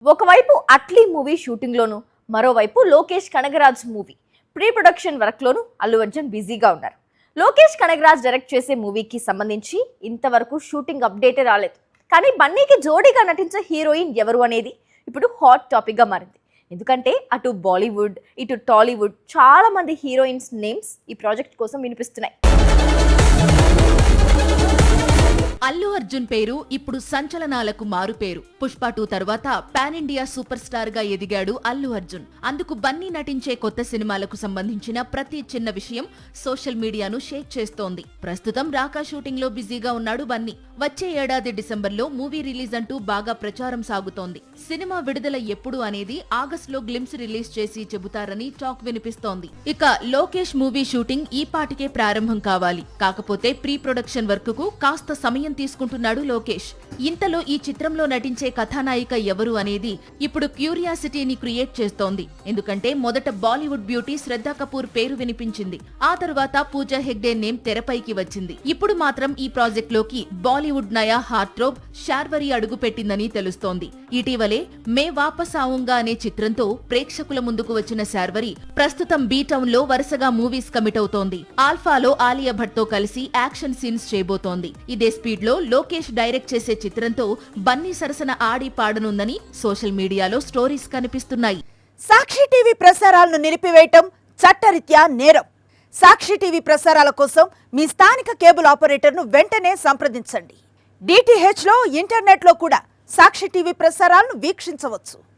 ఒకవైపు Atlee movie shooting లోను, మరోవైపు Lokesh Kanagaraj movie pre production work లోను అల్లు అర్జున్ బిజీగా ఉన్నారు. లోకేష్ కనగరాజ్ డైరెక్ట్ చేసే మూవీకి సంబంధించి ఇంతవరకు షూటింగ్ అప్డేటే రాలేదు. కానీ బన్నీకి జోడీగా నటించే హీరోయిన్ ఎవరు అనేది ఇప్పుడు హాట్ టాపిక్ గా మారింది. ఎందుకంటే అటు బాలీవుడ్ ఇటు టాలీవుడ్ చాలా మంది హీరోయిన్స్ నేమ్స్ ఈ ప్రాజెక్ట్ కోసం వినిపిస్తున్నాయి. అల్లు అర్జున్ పేరు ఇప్పుడు సంచలనాలకు మారు పేరు. పుష్ప 2 తర్వాత పాన్ ఇండియా సూపర్ స్టార్ గా ఎదిగాడు అల్లు అర్జున్. అందుకు బన్నీ నటించే కొత్త సినిమాలకు సంబంధించిన ప్రతి చిన్న విషయం సోషల్ మీడియాను షేక్ చేస్తోంది. ప్రస్తుతం రాకా షూటింగ్ లో బిజీగా ఉన్నాడు బన్నీ. వచ్చే ఏడాది డిసెంబర్లో మూవీ రిలీజ్ అంటూ బాగా ప్రచారం సాగుతోంది. సినిమా విడుదల ఎప్పుడు అనేది ఆగస్టులో గ్లిమ్స్ రిలీజ్ చేసి చెబుతారని టాక్ వినిపిస్తోంది. ఇక లోకేష్ మూవీ షూటింగ్ ఈ పాటికే ప్రారంభం కావాలి. కాకపోతే ప్రీ ప్రొడక్షన్ వర్క్ కు కాస్త సమయం తీసుకుంటున్నాడు లోకేష్. ఇంతలో ఈ చిత్రంలో నటించే కథానాయిక ఎవరు అనేది ఇప్పుడు క్యూరియాసిటీని క్రియేట్ చేస్తోంది. ఎందుకంటే మొదట బాలీవుడ్ బ్యూటీ శ్రద్ధా కపూర్ పేరు వినిపించింది. ఆ తర్వాత పూజా హెగ్డే నేమ్ తెరపైకి వచ్చింది. ఇప్పుడు మాత్రం ఈ ప్రాజెక్ట్ లోకి బాలీవుడ్ నయా హార్ట్రోబ్ శార్వరి అడుగు పెట్టిందని తెలుస్తోంది. ఇటీవలే మే వాపస్ ఆవుంగా అనే చిత్రంతో ప్రేక్షకుల ముందుకు వచ్చిన శార్వరి ప్రస్తుతం బీ టౌన్ లో వరుసగా మూవీస్ కమిట్ అవుతోంది. ఆల్ఫాలో ఆలియా భట్ తో కలిసి యాక్షన్ సీన్స్ చేయబోతోంది. ఇదే స్పీడ్ లో లోకేష్ డైరెక్ట్ చేసే చిత్రంతో బన్నీ సరసన ఆడి పాడనుందని సోషల్ మీడియాలో స్టోరీస్ కనిపిస్తున్నాయి. సాక్షి టీవీ ప్రసారాలను నిలిపివేయటం చట్టరీత్యా నేరం. సాక్షి టీవీ ప్రసారాల కోసం మీ స్థానిక కేబుల్ ఆపరేటర్ను వెంటనే సంప్రదించండి. DTH లో ఇంటర్నెట్ లో కూడా సాక్షి టీవీ ప్రసారాలను వీక్షించవచ్చు.